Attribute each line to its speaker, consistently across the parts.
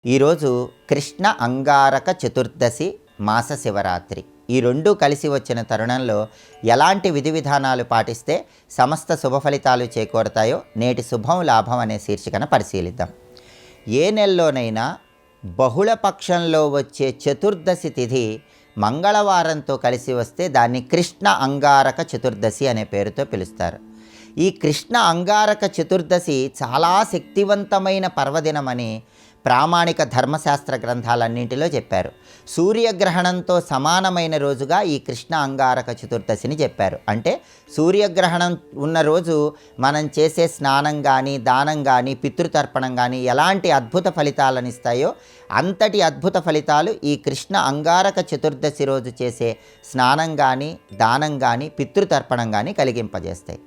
Speaker 1: ఈరోజు కృష్ణ అంగారక చతుర్దశి మాస శివరాత్రి. ఈ రెండు కలిసి వచ్చిన తరుణంలో ఎలాంటి విధి విధానాలు పాటిస్తే సమస్త శుభ ఫలితాలు చేకూరతాయో నేటి శుభం లాభం అనే శీర్షికన పరిశీలిద్దాం. ఏ నెలలోనైనా బహుళ పక్షంలో వచ్చే చతుర్దశి తిథి మంగళవారంతో కలిసి వస్తే దాన్ని కృష్ణ అంగారక చతుర్దశి అనే పేరుతో పిలుస్తారు. ఈ కృష్ణ అంగారక చతుర్దశి చాలా శక్తివంతమైన పర్వదినమని ప్రామాణిక ధర్మశాస్త్ర గ్రంథాలన్నింటిలో చెప్పారు. సూర్యగ్రహణంతో సమానమైన రోజుగా ఈ కృష్ణ అంగారక చతుర్దశిని చెప్పారు. అంటే సూర్యగ్రహణం ఉన్న రోజు మనం చేసే స్నానం కానీ దానం కానీ పితృతర్పణం కానీ ఎలాంటి అద్భుత ఫలితాలను ఇస్తాయో అంతటి అద్భుత ఫలితాలు ఈ కృష్ణ అంగారక చతుర్దశి రోజు చేసే స్నానం కానీ దానం కానీ పితృతర్పణం కానీ కలిగింపజేస్తాయి.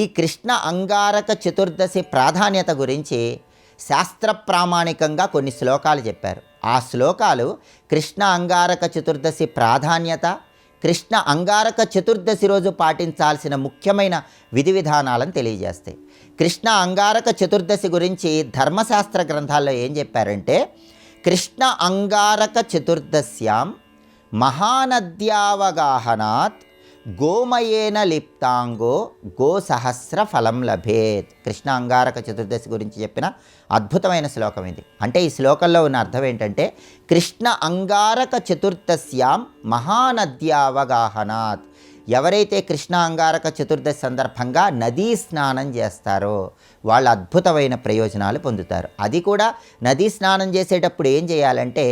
Speaker 1: ఈ కృష్ణ అంగారక చతుర్దశి ప్రాధాన్యత గురించి శాస్త్ర ప్రామాణికంగా కొన్ని శ్లోకాలు చెప్పారు. ఆ శ్లోకాలు కృష్ణ అంగారక చతుర్దశి ప్రాధాన్యత, కృష్ణ అంగారక చతుర్దశి రోజు పాటించాల్సిన ముఖ్యమైన విధి విధానాలను తెలియజేస్తాయి. కృష్ణ అంగారక చతుర్దశి గురించి ధర్మశాస్త్ర గ్రంథాల్లో ఏం చెప్పారంటే, కృష్ణ అంగారక చతుర్దశ్యాం మహానద్యావగాహనాత్ గోమయేన లిప్తాంగో గోసహస్ర ఫలం లభేత్. కృష్ణ అంగారక చతుర్దశి గురించి చెప్పిన అద్భుతమైన శ్లోకం ఇది. అంటే ఈ శ్లోకంలో ఉన్న అర్థం ఏంటంటే, కృష్ణ అంగారక చతుర్దశ్యాం మహానద్యావగాహనాత్, ఎవరైతే కృష్ణ అంగారక చతుర్దశి సందర్భంగా నదీ స్నానం చేస్తారో వాళ్ళు అద్భుతమైన ప్రయోజనాలు పొందుతారు. అది కూడా నదీ స్నానం చేసేటప్పుడు ఏం చేయాలంటే,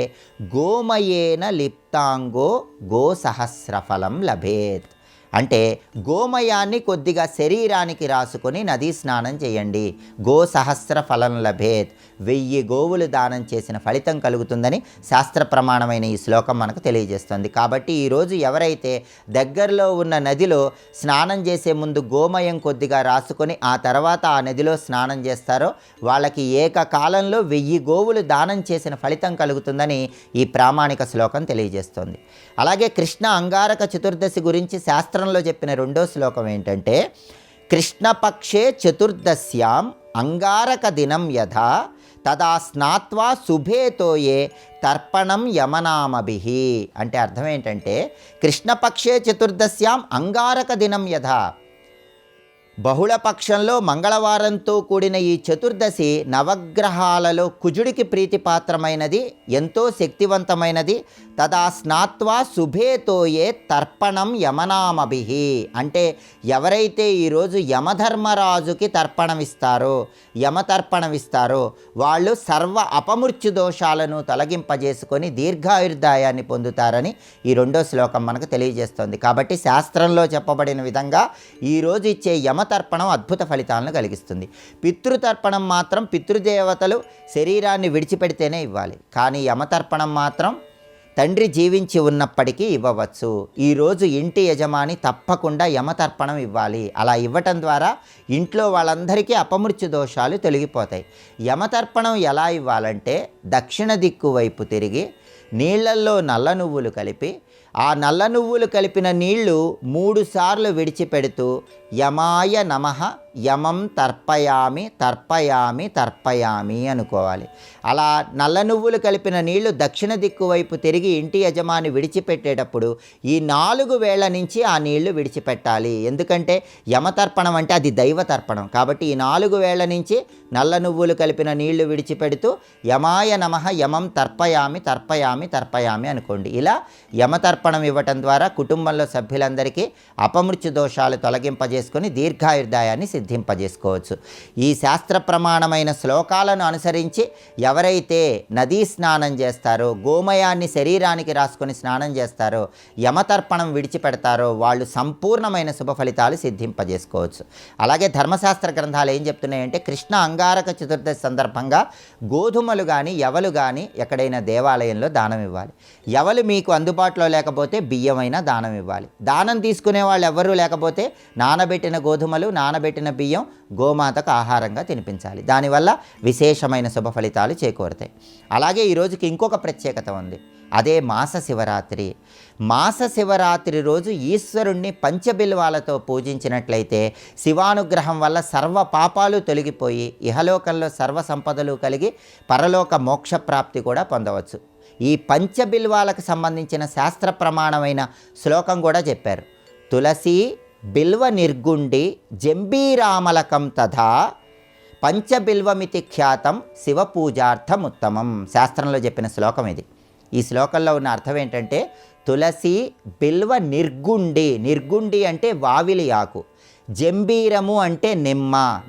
Speaker 1: గోమయేన లిప్తాంగో గోసహస్రఫలం లభేత్. అంటే గోమయాన్ని కొద్దిగా శరీరానికి రాసుకొని నదీ స్నానం చేయండి, గోసహస్ర ఫలం లభేత్, 1000 గోవులు దానం చేసిన ఫలితం కలుగుతుందని శాస్త్ర ప్రమాణమైన ఈ శ్లోకం మనకు తెలియజేస్తుంది. కాబట్టి ఈరోజు ఎవరైతే దగ్గరలో ఉన్న నదిలో స్నానం చేసే ముందు గోమయం కొద్దిగా రాసుకొని ఆ తర్వాత ఆ నదిలో స్నానం చేస్తారో వాళ్ళకి ఏకకాలంలో 1000 గోవులు దానం చేసిన ఫలితం కలుగుతుందని ఈ ప్రామాణిక శ్లోకం తెలియజేస్తుంది. అలాగే కృష్ణ అంగారక చతుర్దశి గురించి శాస్త్రంలో చెప్పిన రెండో శ్లోకం ఏంటంటే, కృష్ణపక్షే చతుర్దశ్యాం అంగారక దినం యథా తదా స్నాత్వా శుభేతోయే తర్పణం యమనామభిః. అంటే అర్థం ఏంటంటే, కృష్ణపక్షే చతుర్దశ్యాం అంగారక దినం యథా, బహుళపక్షంలో మంగళవారంతో కూడిన ఈ చతుర్దశి నవగ్రహాలలో కుజుడికి ప్రీతిపాత్రమైనది, ఎంతో శక్తివంతమైనది. తదా స్నాత్వా శుభేతోయే తర్పణం యమనామభిః. అంటే ఎవరైతే ఈరోజు యమధర్మరాజుకి తర్పణమిస్తారో యమతర్పణమిస్తారో వాళ్ళు సర్వ అపమృత్యు దోషాలను తొలగింపజేసుకొని దీర్ఘాయుర్దాయాన్ని పొందుతారని ఈ రెండో శ్లోకం మనకు తెలియజేస్తుంది. కాబట్టి శాస్త్రంలో చెప్పబడిన విధంగా ఈరోజు ఇచ్చే యమతర్పణం అద్భుత ఫలితాలను కలిగిస్తుంది. పితృతర్పణం మాత్రం పితృదేవతలు శరీరాన్ని విడిచిపెడితేనే ఇవ్వాలి, కానీ యమతర్పణం మాత్రం తండ్రి జీవించి ఉన్నప్పటికీ ఇవ్వవచ్చు. ఈరోజు ఇంటి యజమాని తప్పకుండా యమతర్పణం ఇవ్వాలి. అలా ఇవ్వటం ద్వారా ఇంట్లో వాళ్ళందరికీ అపమృత్యు దోషాలు తొలగిపోతాయి. యమతర్పణం ఎలా ఇవ్వాలంటే, దక్షిణ దిక్కు వైపు తిరిగి నీళ్లల్లో నల్ల నువ్వులు కలిపి ఆ నల్ల నువ్వులు కలిపిన నీళ్లు 3 సార్లు విడిచిపెడుతూ యమాయ నమః యమం తర్పయామి తర్పయామి తర్పయామి అనుకోవాలి. అలా నల్ల నువ్వులు కలిపిన నీళ్లు దక్షిణ దిక్కు వైపు తిరిగి ఇంటి యజమాని విడిచిపెట్టేటప్పుడు ఈ 4 వేళ్ల నుంచి ఆ నీళ్లు విడిచిపెట్టాలి. ఎందుకంటే యమతర్పణం అంటే అది దైవ తర్పణం. కాబట్టి ఈ 4 వేళ్ల నుంచి నల్ల నువ్వులు కలిపిన నీళ్లు విడిచిపెడుతూ యమాయ నమః యమం తర్పయామి తర్పయామి తర్పయామి అనుకోండి. ఇలా యమతర్పణం ఇవ్వటం ద్వారా కుటుంబంలో సభ్యులందరికీ అపమృత్యు దోషాలు తొలగింపజేసుకొని దీర్ఘాయుర్దాయాన్ని సిద్ధింపజేసుకోవచ్చు. ఈ శాస్త్ర ప్రమాణమైన శ్లోకాలను అనుసరించి ఎవరైతే నదీ స్నానం చేస్తారో, గోమయాన్ని శరీరానికి రాసుకొని స్నానం చేస్తారో, యమతర్పణం విడిచిపెడతారో వాళ్ళు సంపూర్ణమైన శుభ ఫలితాలు సిద్ధింపజేసుకోవచ్చు. అలాగే ధర్మశాస్త్ర గ్రంథాలు ఏం చెప్తున్నాయంటే, కృష్ణ అంగారక చతుర్దశి సందర్భంగా గోధుమలు కానీ యవలు కానీ ఎక్కడైనా దేవాలయంలో దానం ఇవ్వాలి. యవలు మీకు అందుబాటులో లేకపోతే బియ్యమైనా దానం ఇవ్వాలి. దానం తీసుకునే వాళ్ళు ఎవరూ లేకపోతే నానబెట్టిన గోధుమలు నానబెట్టిన బియ్యం గోమాతకు ఆహారంగా తినిపించాలి. దానివల్ల విశేషమైన శుభ ఫలితాలు చేకూరుతాయి. అలాగే ఈరోజుకి ఇంకొక ప్రత్యేకత ఉంది. అదే మాస శివరాత్రి. మాస శివరాత్రి రోజు ఈశ్వరుణ్ణి పంచబిల్వాలతో పూజించినట్లయితే శివానుగ్రహం వల్ల సర్వ పాపాలు తొలగిపోయి ఇహలోకంలో సర్వ సంపదలు కలిగి పరలోక మోక్షప్రాప్తి కూడా పొందవచ్చు. ఈ పంచబిల్వాలకు సంబంధించిన శాస్త్ర ప్రమాణమైన శ్లోకం కూడా చెప్పారు. తులసి బిల్వ నిర్గుండి జంబీరామలకం తథా పంచబిల్వమితి ఖ్యాతం శివపూజార్థముత్తమం. శాస్త్రంలో చెప్పిన శ్లోకం ఇది. ఈ శ్లోకంలో ఉన్న అర్థం ఏంటంటే తులసి బిల్వ నిర్గుండి, నిర్గుండి అంటే వావిలి ఆకు, జంబీరము అంటే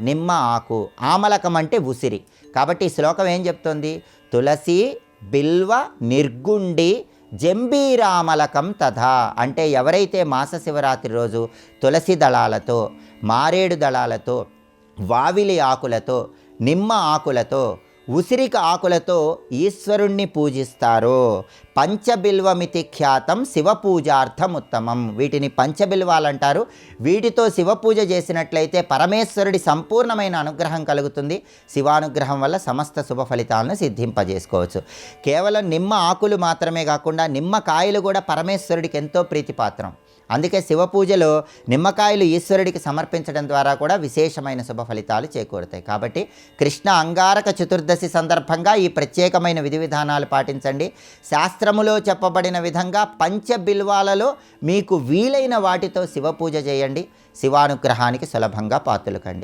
Speaker 1: నిమ్మ ఆకు, ఆమలకం అంటే ఉసిరి. కాబట్టి ఈ శ్లోకం ఏం చెప్తుంది? తులసి బిల్వ నిర్గుండి జంబీరామలకం తథా అంటే ఎవరైతే మాస శివరాత్రి రోజు తులసి దళాలతో, మారేడు దళాలతో, వావిలి ఆకులతో, నిమ్మ ఆకులతో, ఉసిరిక ఆకులతో ఈశ్వరుణ్ణి పూజిస్తారో పంచబిల్వమితి ఖ్యాతం శివపూజార్థం ఉత్తమం. వీటిని పంచబిల్వాలంటారు. వీటితో శివపూజ చేసినట్లయితే పరమేశ్వరుడి సంపూర్ణమైన అనుగ్రహం కలుగుతుంది. శివానుగ్రహం వల్ల సమస్త శుభ ఫలితాలను సిద్ధింపజేసుకోవచ్చు. కేవలం నిమ్మ ఆకులు మాత్రమే కాకుండా నిమ్మకాయలు కూడా పరమేశ్వరుడికి ఎంతో ప్రీతిపాత్రం. అందుకే శివపూజలో నిమ్మకాయలు ఈశ్వరుడికి సమర్పించడం ద్వారా కూడా విశేషమైన శుభ ఫలితాలు చేకూరుతాయి. కాబట్టి కృష్ణ అంగారక చతుర్దశి సందర్భంగా ఈ ప్రత్యేకమైన విధి విధానాలు పాటించండి. శాస్త్రములో చెప్పబడిన విధంగా పంచబిల్వాలలో మీకు వీలైన వాటితో శివపూజ చేయండి. శివానుగ్రహానికి సులభంగా పాత్రలు కండి.